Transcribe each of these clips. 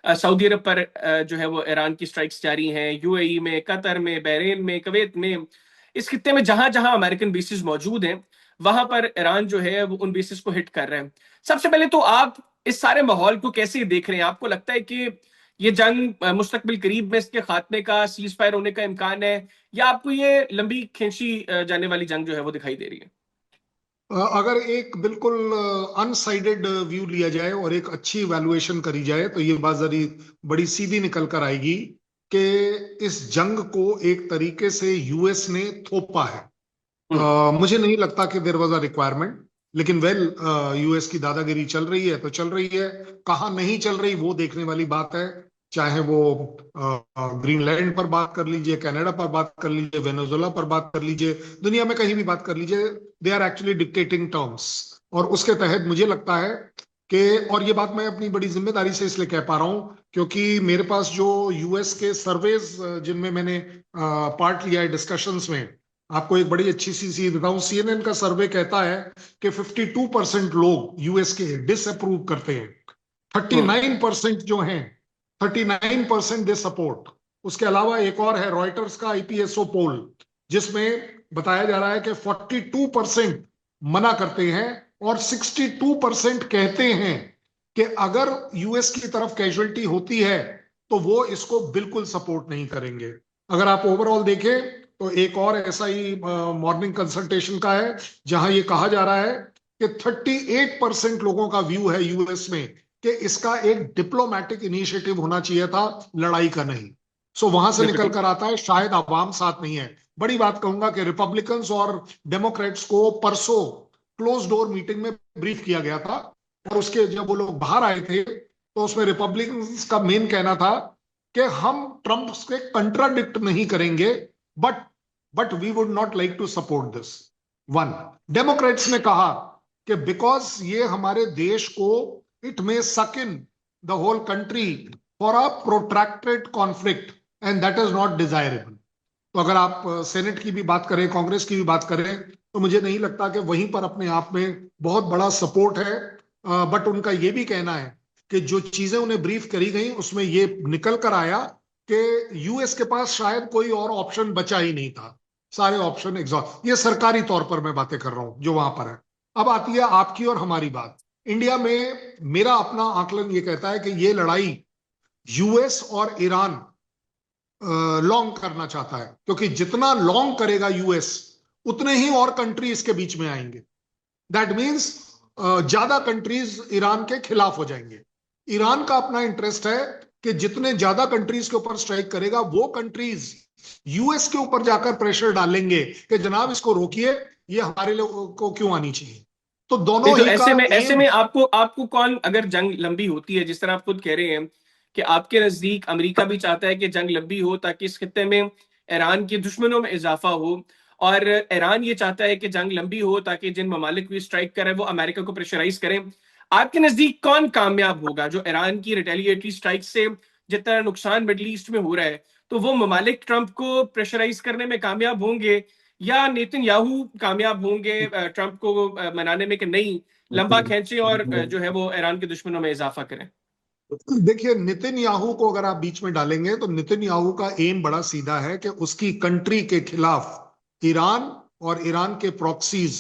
Saudi अरब पर जो है वो ईरान की स्ट्राइक्स जारी हैं, यूएई में, कतर में, बहरीन में, कुवैत में, इस खित्ते में जहां जहां अमेरिकन बेसिस मौजूद हैं, वहां पर ईरान जो है वो उन बेसिस को हिट कर रहे हैं। सबसे पहले तो आप इस सारे माहौल को कैसे देख रहे हैं? आपको लगता है कि ये जंग मुस्तकबिल करीब में इसके खात्मे का, सीज फायर होने का इम्कान है, या आपको ये लंबी खींची जाने वाली जंग जो है वो दिखाई दे रही है? अगर एक बिल्कुल अनसाइडेड व्यू लिया जाए और एक अच्छी इवैल्यूएशन करी जाए तो ये बात जरी बड़ी सीधी निकल कर आएगी कि इस जंग को एक तरीके से यूएस ने थोपा है। हम्म। मुझे नहीं लगता कि देयर वाज अ रिक्वायरमेंट, लेकिन वेल, यूएस की दादागिरी चल रही है तो चल रही है। कहाँ नहीं चल रही वो देखने वाली बात है। चाहे वो ग्रीनलैंड पर बात कर लीजिए, कनाडा पर बात कर लीजिए, वेनेजुएला पर बात कर लीजिए, दुनिया में कहीं भी बात कर लीजिए, they are actually dictating terms. और उसके तहत मुझे लगता है कि, और ये बात मैं अपनी बड़ी जिम्मेदारी से इसलिए कह पा रहा हूं क्योंकि मेरे पास जो यूएस के सर्वेज जिनमें मैंने पार्ट लिया है डिस्कशंस में, आपको एक बड़ी अच्छी सी चीज बताऊं, सीएनएन का सर्वे कहता है कि 52% लोग यूएस के डिसअप्रूव करते हैं, हम्म। 39% जो हैं, 39% दे सपोर्ट। उसके अलावा एक और है रॉयटर्स का आईपीएसओ पोल, जिसमें बताया जा रहा है कि 42% मना करते हैं और 62% कहते हैं कि अगर यूएस की तरफ कैजुअलिटी होती है तो वो इसको बिल्कुल सपोर्ट नहीं करेंगे। अगर आप ओवरऑल देखें तो एक और ऐसा ही मॉर्निंग कंसल्टेशन का है जहां ये कहा जा रहा है कि 38% लोगों का व्यू है यूएस में कि इसका एक डिप्लोमेटिक इनिशिएटिव होना चाहिए था, लड़ाई का नहीं। सो वहां से निकल बिल्कुल। कर आता है शायद आवाम साथ नहीं है। बड़ी बात कहूंगा कि रिपब्लिकन्स और डेमोक्रेट्स को परसों क्लोज डोर मीटिंग में ब्रीफ किया गया था, और उसके जब वो लोग बाहर आए थे तो उसमें रिपब्लिकन्स का मेन कहना था कि हम ट्रंप से कंट्राडिक्ट नहीं करेंगे, but we would not like to support this one. Democrats ने कहा कि बिकॉज ये हमारे देश को, it may suck in the whole country for a protracted conflict and that is not desirable. तो अगर आप सेनेट की भी बात करें, कांग्रेस की भी बात करें, तो मुझे नहीं लगता कि वहीं पर अपने आप में बहुत बड़ा सपोर्ट है। बट उनका यह भी कहना है कि जो चीजें उन्हें ब्रीफ करी गई उसमें ये निकल कर आया कि यूएस के पास शायद कोई और ऑप्शन बचा ही नहीं था, सारे ऑप्शन एग्जॉस्ट। ये सरकारी तौर पर मैं बातें कर रहा हूं जो वहां पर है। अब आती है आपकी और हमारी बात। इंडिया में मेरा अपना आकलन ये कहता है कि ये लड़ाई यूएस और ईरान लॉन्ग करना चाहता है, क्योंकि जितना लॉन्ग करेगा यूएस उतने ही और कंट्री इसके बीच में आएंगे। दैट मीन्स ज्यादा कंट्रीज ईरान के खिलाफ हो जाएंगे। ईरान का अपना इंटरेस्ट है कि जितने ज्यादा कंट्रीज के ऊपर स्ट्राइक करेगा वो कंट्रीज यूएस के ऊपर जाकर प्रेशर डालेंगे कि जनाब इसको रोकिए, ये हमारे लोगों को क्यों आनी चाहिए। तो नहीं दोनों तो ही का ऐसे में एम। आपको आपको कौन, अगर जंग लंबी होती है जिस तरह आप खुद कह रहे हैं कि आपके नजदीक अमेरिका भी चाहता है कि जंग लंबी हो ताकि इस खित्ते में ईरान के दुश्मनों में इजाफा हो, और ईरान ये चाहता है कि जंग लंबी हो ताकि जिन ममालिक भी स्ट्राइक करें वो अमेरिका को प्रेशराइज करें, आपके नजदीक कौन कामयाब होगा? जो ईरान की रिटेलिएटरी स्ट्राइक से जितना नुकसान मिडल ईस्ट में हो रहा है, तो वो ममालिक ट्रंप को प्रेशराइज करने में कामयाब होंगे, या नेतन्याहू कामयाब होंगे ट्रंप को मनाने में कि नहीं, लंबा खींचे और जो है वो ईरान के दुश्मनों में इजाफा करें? देखिए, नितिन याहू को अगर आप बीच में डालेंगे तो नितिन याहू का एम बड़ा सीधा है कि उसकी कंट्री के खिलाफ ईरान और ईरान के प्रॉक्सीज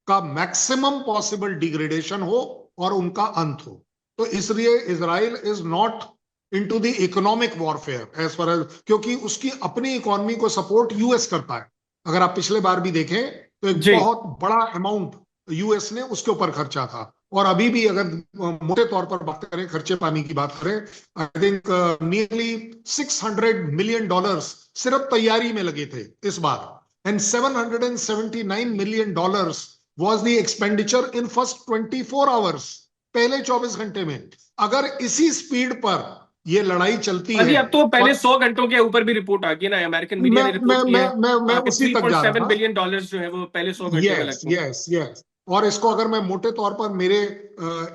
का मैक्सिमम पॉसिबल डिग्रेडेशन हो और उनका अंत हो। तो इसलिए Israel is not into the economic warfare as far as, क्योंकि उसकी अपनी इकोनॉमी को सपोर्ट यूएस करता है। अगर आप पिछले बार भी देखें तो एक जी। बहुत बड़ा अमाउंट यूएस ने उसके ऊपर खर्चा था। और अभी भी अगर मोटे तौर पर बात करें, खर्चे पानी की बात करें, आई थिंक नियरली $600 मिलियन सिर्फ तैयारी में लगे थे इस बार, and $779 million was the expenditure in first 24 hours, पहले 24 घंटे में। अगर इसी स्पीड पर यह लड़ाई चलती हाँ जी, है, अब तो पहले और 100 घंटों के ऊपर भी रिपोर्ट आ गई ना, अमेरिकन मीडिया मैं ने मैं रिपोर्ट किया मैं है मैं कि उसी थ्री तक पॉइंट जा रहा सेवन था। बिलियन डॉलर्स जो है वो पहले 100 घंटे में यस, लग गए। Yes, yes. और इसको अगर मैं मोटे तौर पर मेरे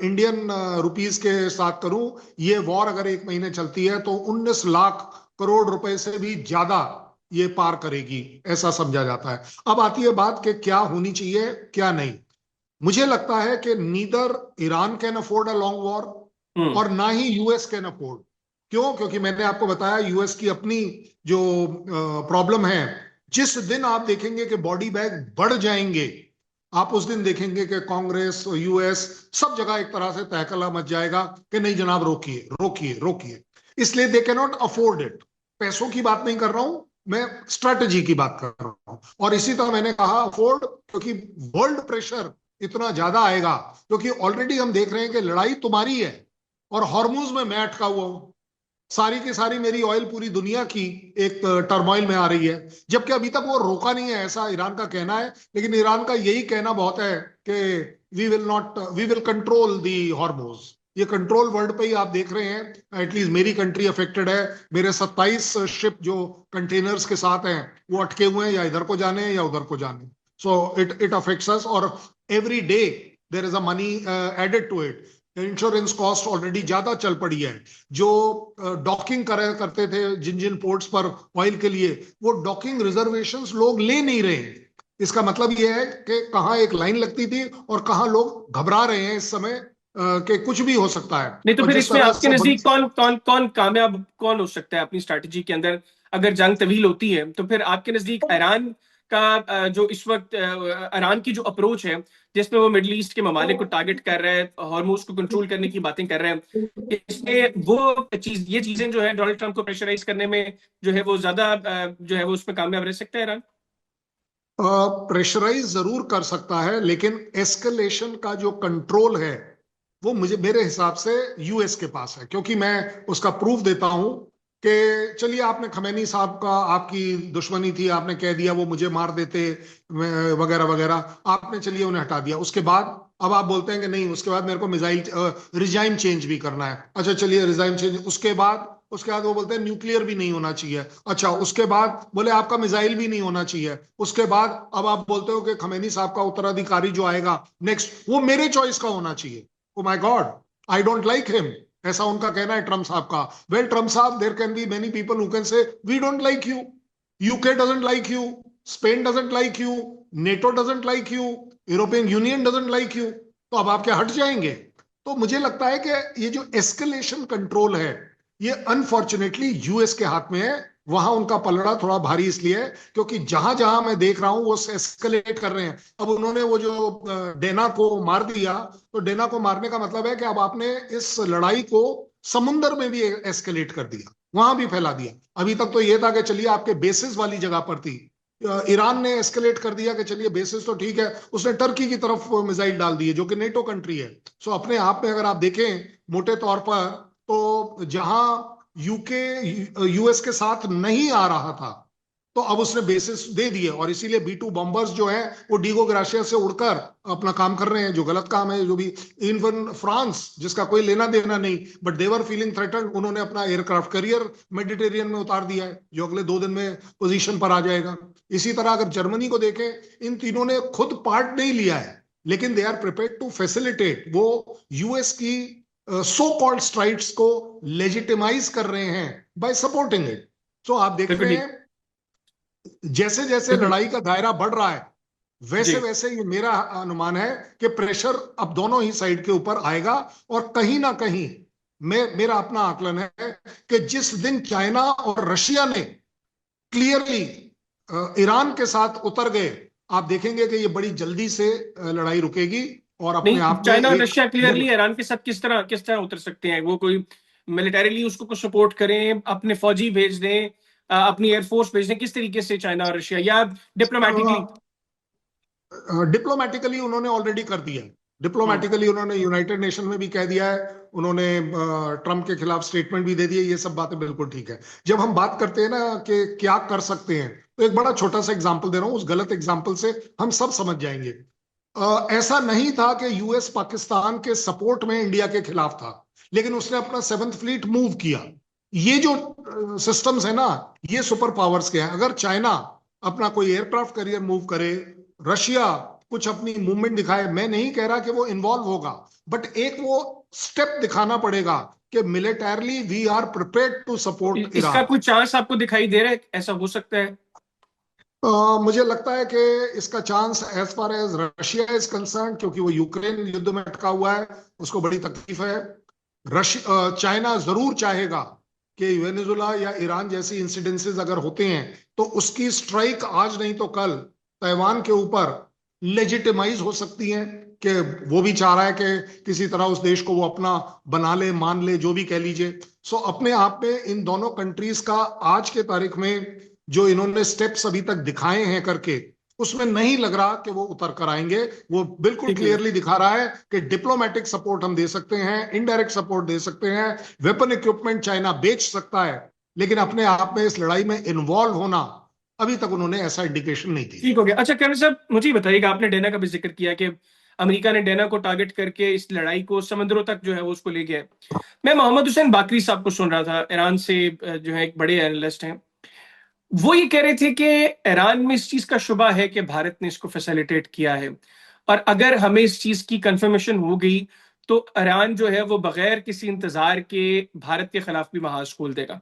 इंडियन रुपीस के साथ करूं, ये वॉर अगर 1 महीने चलती है तो 19 लाख करोड़ रुपए से भी ज्यादा ये पार करेगी, ऐसा समझा जाता है। अब आती है बात कि क्या होनी चाहिए क्या नहीं। मुझे लगता है कि neither Iran can afford a long war hmm. और ना ही यूएस कैन अफोर्ड। क्यों? क्योंकि मैंने आपको बताया यूएस की अपनी जो प्रॉब्लम है। जिस दिन आप देखेंगे कि बॉडी बैग बढ़ जाएंगे, आप उस दिन देखेंगे कि कांग्रेस, यूएस, सब जगह एक तरह से तहकला मच जाएगा कि नहीं जनाब, रोकिए रोकिए रोकिए। इसलिए they can not afford it. पैसों की बात नहीं कर रहा हूं मैं, स्ट्रेटजी की बात कर रहा हूं। और इसी तरह मैंने कहा अफोर्ड, क्योंकि वर्ल्ड प्रेशर इतना ज्यादा आएगा, क्योंकि ऑलरेडी हम देख रहे हैं कि लड़ाई तुम्हारी है और हॉर्मूज में मैं अटका हुआ हूं। सारी की सारी मेरी ऑयल पूरी दुनिया की एक टर्मोइल में आ रही है, जबकि अभी तक वो रोका नहीं है, ऐसा ईरान का कहना है। लेकिन ईरान का यही कहना बहुत है कि we will control the Hormuz. ये कंट्रोल वर्ड पे ही आप देख रहे हैं, एटलीस्ट मेरी कंट्री अफेक्टेड है। मेरे 27 शिप जो कंटेनर्स के साथ हैं वो अटके हुए हैं, या इधर को जाने हैं या उधर को जाने। सो इट अफेक्ट्स अस, और every day there is a money added to it. Insurance cost already ज्यादा चल पड़ी है। जो डॉकिंग करते थे जिन जिन पोर्ट्स पर ऑयल के लिए, वो डॉकिंग रिजर्वेशंस लोग ले नहीं रहे। इसका मतलब यह है कि कहाँ एक लाइन लगती थी और कहाँ लोग घबरा रहे हैं इस समय कि कुछ भी हो सकता है। नहीं तो और फिर जिस इसमें तरह आपके से नजदीक कौन कौन कौन कामयाब कौन हो सकता है अपनी स्ट्रैटेजी के अंदर? अगर जंग तवील होती है तो फिर आपके नजदीक ईरान का जो इस वक्त ईरान की जो अप्रोच है, जिसमें वो मिडिल ईस्ट के ममालिक को टारगेट कर रहा है, हार्मोज को कंट्रोल करने की बातें कर रहे हैं, इसमें वो चीज, ये चीजें जो है डोनाल्ड ट्रंप को प्रेशराइज करने में जो है वो ज्यादा जो है वो उसमें कामयाब रह सकता है ईरान? प्रेशराइज जरूर कर सकता है, लेकिन एस्केलेशन का जो कंट्रोल है वो मुझे, मेरे हिसाब से यूएस के पास है। क्योंकि मैं उसका प्रूफ देता हूं कि चलिए आपने खमैनी साहब का, आपकी दुश्मनी थी, आपने कह दिया वो मुझे मार देते वगैरह वगैरह, आपने चलिए उन्हें हटा दिया। उसके बाद अब आप बोलते हैं कि नहीं, उसके बाद मेरे को मिसाइल रिजाइम चेंज भी करना है। अच्छा चलिए रिजाइम चेंज, उसके बाद वो बोलते हैं न्यूक्लियर भी नहीं होना चाहिए। अच्छा उसके बाद बोले आपका मिसाइल भी नहीं होना चाहिए। उसके बाद अब आप बोलते हो कि खमैनी साहब का उत्तराधिकारी जो आएगा नेक्स्ट, वो मेरे चॉइस का होना चाहिए। Oh my god, I don't like him, ऐसा उनका कहना है ट्रम्प साहब का। वेल ट्रम्प साहब, there can be many people who can say we don't like you, UK doesn't like you, Spain doesn't like you, NATO doesn't like you, European Union doesn't like you. तो अब आप क्या हट जाएंगे? तो मुझे लगता है कि ये जो एस्केलेशन कंट्रोल है, ये अनफॉर्चुनेटली यूएस के हाथ में है। वहां उनका पलड़ा थोड़ा भारी इसलिए है क्योंकि जहां जहां मैं देख रहा हूं वो एस्केलेट कर रहे हैं। अब उन्होंने वो जो डेना को मार दिया, तो डेना को मारने का मतलब है कि अब आपने इस लड़ाई को समुंदर में भी एस्केलेट कर दिया, वहां भी फैला दिया। अभी तक तो ये था कि चलिए आपके बेसिस वाली जगह पर थी, ईरान ने एस्केलेट कर दिया कि चलिए बेसिस तो ठीक है, उसने टर्की की तरफ मिसाइल डाल दिए जो कि नेटो कंट्री है। सो अपने आप में अगर आप देखें मोटे तौर पर, तो जहां यूके यूएस के साथ नहीं आ रहा था, तो अब उसने बेसिस दे दिए। और इसीलिए B2 बॉम्बर्स जो है वो डीगो ग्राशिया से उड़कर अपना काम कर रहे हैं, जो गलत काम है जो भी। इवन फ्रांस, जिसका कोई लेना देना नहीं, बट देवर फीलिंग थ्रेटन्ड, उन्होंने अपना एयरक्राफ्ट करियर मेडिटेरियन में उतार दिया है, जो अगले 2 दिन में पोजीशन पर आ जाएगा। इसी तरह अगर जर्मनी को देखें, इन तीनों ने खुद पार्ट नहीं लिया है, लेकिन they are prepared to facilitate. वो यूएस की सो कॉल्ड स्ट्राइक्स को लेजिटिमाइज कर रहे हैं बाय सपोर्टिंग इट। सो आप देख बिल्कुल रहे ठीक। हैं जैसे जैसे बिल्कुल। लड़ाई का दायरा बढ़ रहा है, वैसे जी। वैसे ये मेरा अनुमान है कि प्रेशर अब दोनों ही साइड के ऊपर आएगा। और कहीं ना कहीं मेरा अपना आकलन है कि जिस दिन चाइना और रशिया ने क्लियरली ईरान के साथ उतर गए, आप देखेंगे कि ये बड़ी जल्दी से लड़ाई रुकेगी और अपने नहीं, आप में चाइना और एक रशिया क्लियरली ईरान के साथ किस तरह उतर सकते हैं? वो कोई मिलिटरीली उसको कुछ सपोर्ट करें, अपने फौजी भेज दें, अपनी एयरफोर्स भेज दें, किस तरीके से चाइना और रशिया, या डिप्लोमेटिकली? डिप्लोमेटिकली उन्होंने ऑलरेडी कर दिया है। डिप्लोमेटिकली उन्होंने यूनाइटेड नेशन में भी कह दिया है, उन्होंने ट्रम्प के खिलाफ स्टेटमेंट भी दे दिए। ये सब बातें बिल्कुल ठीक है। जब हम बात करते हैं ना कि क्या कर सकते हैं, तो एक बड़ा छोटा सा एग्जांपल दे रहा हूं, उस गलत एग्जांपल से हम सब समझ जाएंगे। ऐसा नहीं था कि यूएस पाकिस्तान के सपोर्ट में इंडिया के खिलाफ था, लेकिन उसने अपना 7th फ्लीट मूव किया। ये जो सिस्टम्स है ना, ये सुपर पावर्स के हैं। अगर चाइना अपना कोई एयरक्राफ्ट कैरियर मूव करे, रशिया कुछ अपनी मूवमेंट दिखाए, मैं नहीं कह रहा कि वो इन्वॉल्व होगा, बट एक वो स्टेप दिखाना पड़ेगा कि militarily we are prepared to support इसका ईरान। कोई चांस आपको दिखाई दे रहा है ऐसा हो सकता है? मुझे लगता है कि इसका chance as far as Russia is concern, क्योंकि वो यूक्रेन युद्ध में अटका हुआ है, उसको बड़ी तकलीफ है। चाइना जरूर चाहेगा कि वेनेजुला या ईरान जैसी इंसिडेंसेस अगर होते हैं तो उसकी स्ट्राइक आज नहीं तो कल ताइवान के ऊपर लेजिटिमाइज हो सकती है, कि वो भी चाह रहा है कि किसी तरह उस देश को वो अपना बना ले, मान ले, जो भी कह लीजिए। सो अपने आप में इन दोनों कंट्रीज का आज के तारीख में जो इन्होंने स्टेप्स अभी तक दिखाए हैं करके, उसमें नहीं लग रहा कि वो उतर कर आएंगे। वो बिल्कुल ठीक है। क्लियरली दिखा रहा है कि डिप्लोमेटिक सपोर्ट हम दे सकते हैं, इनडायरेक्ट सपोर्ट दे सकते हैं, वेपन इक्विपमेंट चाइना बेच सकता है, लेकिन अपने आप में इस लड़ाई में इन्वॉल्व होना अभी तक उन्होंने ऐसा इंडिकेशन नहीं दी। ठीक हो गया। अच्छा कर्नल साहब, मुझे ही बताइएगा, आपने डेना का भी जिक्र किया कि अमेरिका ने डेना को टारगेट करके इस लड़ाई को समंदरों तक जो है वो उसको ले गया। मैं मोहम्मद हुसैन बाकरी साहब को सुन रहा था, ईरान से जो है एक बड़े एनालिस्ट हैं। वो ये कह रहे थे कि ईरान में इस चीज का शुबा है कि भारत ने इसको फैसिलिटेट किया है, और अगर हमें इस चीज की कंफर्मेशन हो गई तो ईरान जो है वो बगैर किसी इंतजार के भारत के खिलाफ भी महाज खोल देगा।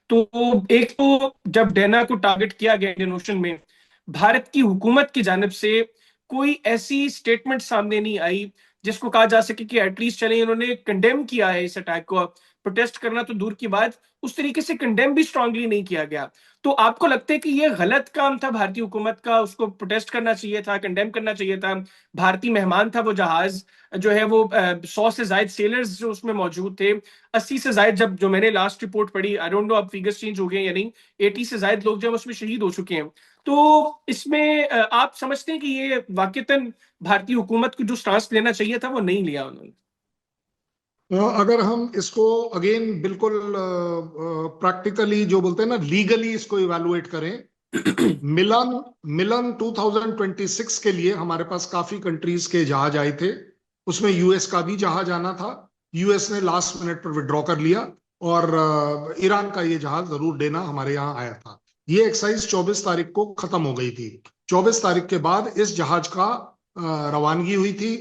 तो एक तो जब डेना को टारगेट किया गया इंडियन ओशन में, भारत की हुकूमत की जानिब से कोई ऐसी स्टेटमेंट सामने नहीं आई जिसको कहा जा सके कि एटलीस्ट चले इन्होंने कंडेम किया है इस अटैक को। प्रोटेस्ट करना तो दूर की बात, उस तरीके से कंडेम भी स्ट्रांगली नहीं किया गया। तो आपको लगता है कि ये गलत काम था भारतीय हुकूमत का, उसको प्रोटेस्ट करना चाहिए था, कंडेम करना चाहिए था? भारतीय मेहमान था वो जहाज, जो है वो 100 से ज्यादा सेलर्स जो उसमें मौजूद थे, 80 से ज्यादा, जब जो मैंने लास्ट रिपोर्ट पढ़ी, आई डोंट नो अब फिगर्स चेंज हो गए या नहीं, 80 से ज्यादा लोग जो उसमें शहीद हो चुके हैं। तो इसमें आप समझते हैं कि ये वाकईतन भारतीय हुकूमत को जो स्टांस लेना चाहिए था वो नहीं लिया उन्होंने? अगर हम इसको अगेन बिल्कुल प्रैक्टिकली जो बोलते हैं ना, लीगली इसको इवेलुएट करें, मिलन मिलन 2026 के लिए हमारे पास काफी कंट्रीज के जहाज आए थे। उसमें यूएस का भी जहाज आना था, यूएस ने लास्ट मिनट पर विड्रॉ कर लिया, और ईरान का ये जहाज जरूर देना हमारे यहाँ आया था। ये एक्साइज 24 तारीख को खत्म हो गई थी। 24 तारीख के बाद इस जहाज का रवानगी हुई थी।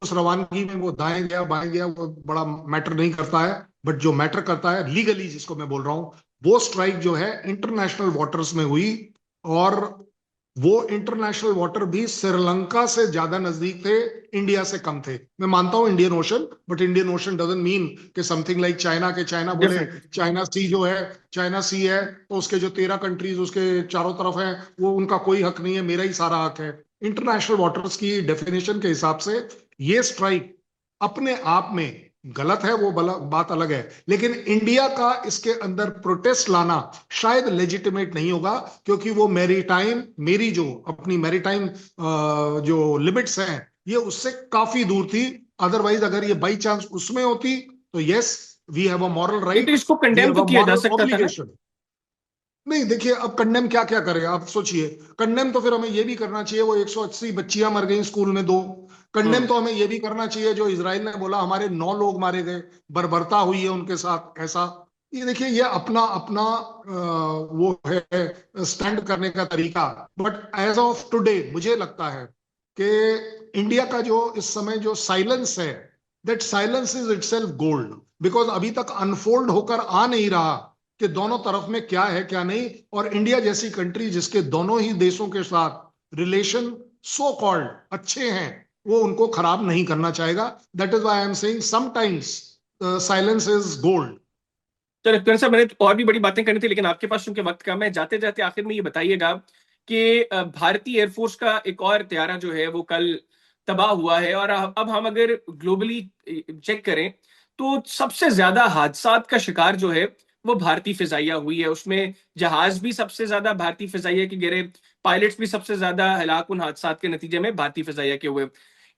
उस रवानगी में वो दाएं गया बाएं गया वो बड़ा मैटर नहीं करता है, बट जो मैटर करता है लीगली जिसको मैं बोल रहा हूं, वो स्ट्राइक जो है इंटरनेशनल वाटर्स में हुई। और वो इंटरनेशनल वाटर भी श्रीलंका से ज्यादा नजदीक थे, इंडिया से कम थे। मैं मानता हूं Indian ocean, but Indian ocean doesn't mean कि समथिंग लाइक चाइना, के चाइना बोले डेफिनेटली। चाइना सी जो है, चाइना सी है तो उसके जो 13 कंट्रीज उसके चारों तरफ हैं वो उनका कोई हक नहीं है, मेरा ही सारा हक है। इंटरनेशनल वाटर्स की डेफिनेशन के हिसाब से ये स्ट्राइक अपने आप में गलत है, वो बात अलग है, लेकिन इंडिया का इसके अंदर प्रोटेस्ट लाना शायद लेजिटिमेट नहीं होगा, क्योंकि वो मैरीटाइम, मेरी जो अपनी मैरीटाइम जो लिमिट्स हैं ये उससे काफी दूर थी। अदरवाइज अगर ये बाई चांस उसमें होती तो yes, we have a moral नहीं तो राइट, इसको वी कंडेम हैव तो अ किया जा मॉरल सकता था ना। ऑब्लिगेशन। नहीं देखिए, अब कंडेम क्या क्या करेगा आप सोचिए। कंडेम तो फिर हमें ये भी करना चाहिए, वो 180 बच्चियां मर गई स्कूल में दो। कंडेम हम्म। तो हमें ये भी करना चाहिए जो इजराइल ने बोला हमारे 9 लोग मारे गए, बर्बरता हुई है उनके साथ, ऐसा। ये देखिए, ये अपना अपना वो है स्टैंड करने का तरीका। बट एज ऑफ टुडे मुझे लगता है कि इंडिया का जो इस समय जो साइलेंस है, that silence is itself gold, because अभी तक अनफोल्ड होकर आ नहीं रहा कि दोनों तरफ में क्या है क्या नहीं। और इंडिया जैसी कंट्री जिसके दोनों ही देशों के साथ रिलेशन सो कॉल्ड अच्छे हैं, वो उनको खराब नहीं करना चाहेगा। That is why I am saying sometimes silence is gold. चलो करण साहब, मैंने और भी बड़ी बातें करनी थी लेकिन आपके पास चूंकि वक्त कम है, जाते जाते आखिर में ये बताइएगा कि भारतीय एयरफोर्स का एक और त्यारा जो है वो कल तबाह हुआ है, और अब हम अगर ग्लोबली चेक करें तो सबसे ज्यादा हादसात का शिकार जो है वो भारतीय फिजाइया हुई है। उसमें जहाज भी सबसे ज्यादा भारतीय फिजाइया के गिरे, पायलट्स भी सबसे ज्यादा हलाक उन हादसात के नतीजे में भारतीय फिजाइया के हुए।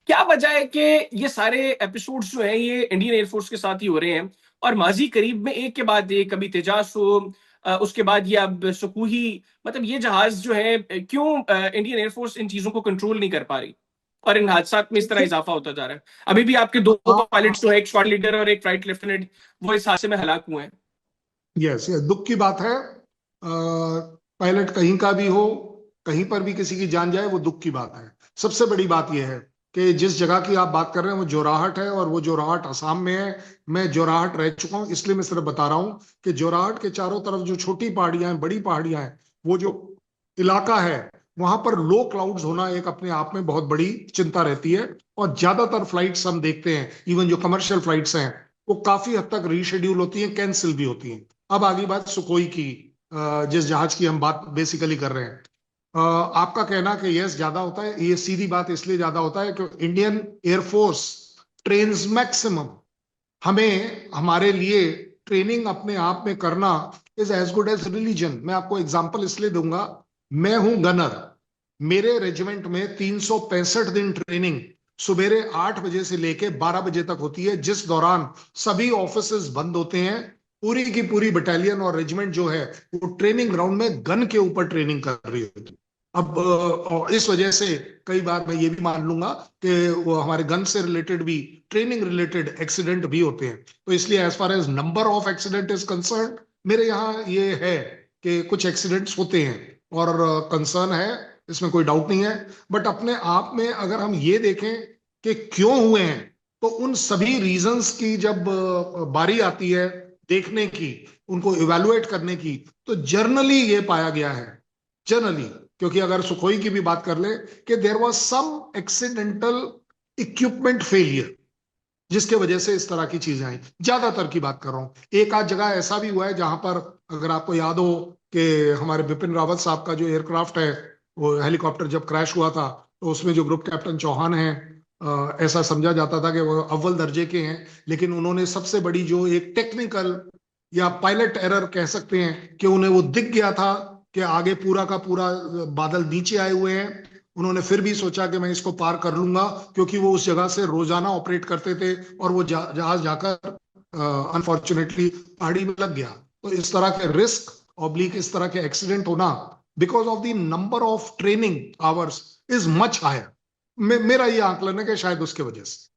क्या वजह है कि ये सारे एपिसोड्स जो हैं ये इंडियन एयरफोर्स के साथ ही हो रहे हैं, और माजी करीब में एक के बाद एक, कभी तेजास हो, उसके बाद ये अब सुकूही, मतलब ये जहाज जो है क्यों इंडियन एयरफोर्स इन चीजों को कंट्रोल नहीं कर पा रही, और इन हादसा में इस तरह इजाफा होता जा रहा है? अभी भी आपके दो पायलट्स जो है, एक स्क्वाड लीडर और एक फ्लाइट लेफ्टिनेंट, वो इस हादसे में हलाक हुए हैं। यस, ये दुख की बात है। पायलट कहीं का भी हो, कहीं पर भी किसी की जान जाए, वो दुख की बात है। सबसे बड़ी बात यह है कि जिस जगह की आप बात कर रहे हैं वो जोराहट है, और वो जोराहट असम में है। मैं जोराहट रह चुका हूं, इसलिए मैं सिर्फ बता रहा हूं कि जोराहट के चारों तरफ जो छोटी पहाड़ियां हैं, बड़ी पहाड़ियां हैं, वो जो इलाका है, वहां पर लो क्लाउड्स होना एक अपने आप में बहुत बड़ी चिंता रहती है। और ज्यादातर फ्लाइट्स हम देखते हैं, इवन जो कमर्शियल फ्लाइट्स हैं, वो काफी हद तक रीशेड्यूल होती हैं, कैंसिल भी होती हैं। अब आगे बात सुखोई की, जिस जहाज की हम बात बेसिकली कर रहे हैं। आपका कहना कि यस ज्यादा होता है, ये सीधी बात इसलिए ज्यादा होता है कि इंडियन एयरफोर्स ट्रेन्स मैक्सिमम। हमें हमारे लिए ट्रेनिंग अपने आप में करना is as good as religion. मैं आपको एग्जांपल इसलिए दूंगा, मैं हूं गनर, मेरे रेजिमेंट में 365 दिन ट्रेनिंग सुबेरे 8 बजे से लेके 12 बजे तक होती है, जिस दौरान सभी ऑफिसेज बंद होते हैं। पूरी की पूरी बटालियन और रेजिमेंट जो है वो ट्रेनिंग ग्राउंड में गन के ऊपर ट्रेनिंग कर रही होती है। अब इस वजह से कई बार मैं ये भी मान लूंगा कि वो हमारे गन से रिलेटेड भी, ट्रेनिंग रिलेटेड एक्सीडेंट भी होते हैं। तो इसलिए as far as number of accident is concern, मेरे यहाँ ये है कि कुछ एक्सीडेंट्स होते हैं और कंसर्न है, इसमें कोई डाउट नहीं है। बट अपने आप में अगर हम ये देखें कि क्यों हुए हैं, तो उन सभी रीजंस की जब बारी आती है देखने की, उनको इवेलुएट करने की, तो जर्नली ये पाया गया है, जनरली, क्योंकि अगर सुखोई की भी बात कर ले कि there was some accidental equipment failure जिसके वजह से इस तरह की चीजें आई। ज्यादातर की बात कर रहा हूं, एक आध जगह ऐसा भी हुआ है जहां पर, अगर आपको याद हो कि हमारे बिपिन रावत साहब का जो एयरक्राफ्ट है, वो हेलीकॉप्टर जब क्रैश हुआ था, तो उसमें जो ग्रुप कैप्टन चौहान है, ऐसा समझा जाता था कि वो अव्वल दर्जे के हैं, लेकिन उन्होंने सबसे बड़ी जो एक टेक्निकल या पायलट एरर कह सकते हैं कि उन्हें वो दिख गया था कि आगे पूरा का पूरा बादल नीचे आए हुए हैं। उन्होंने फिर भी सोचा कि मैं इसको पार कर लूंगा, क्योंकि वो उस जगह से रोजाना ऑपरेट करते थे, और वो जहाज जाकर अनफॉर्चुनेटली पहाड़ी में लग गया। तो इस तरह के रिस्क ऑब्लिक इस तरह के एक्सीडेंट होना because of the number of training hours is much higher. मेरा ये आकलन है कि शायद उसके वजह से।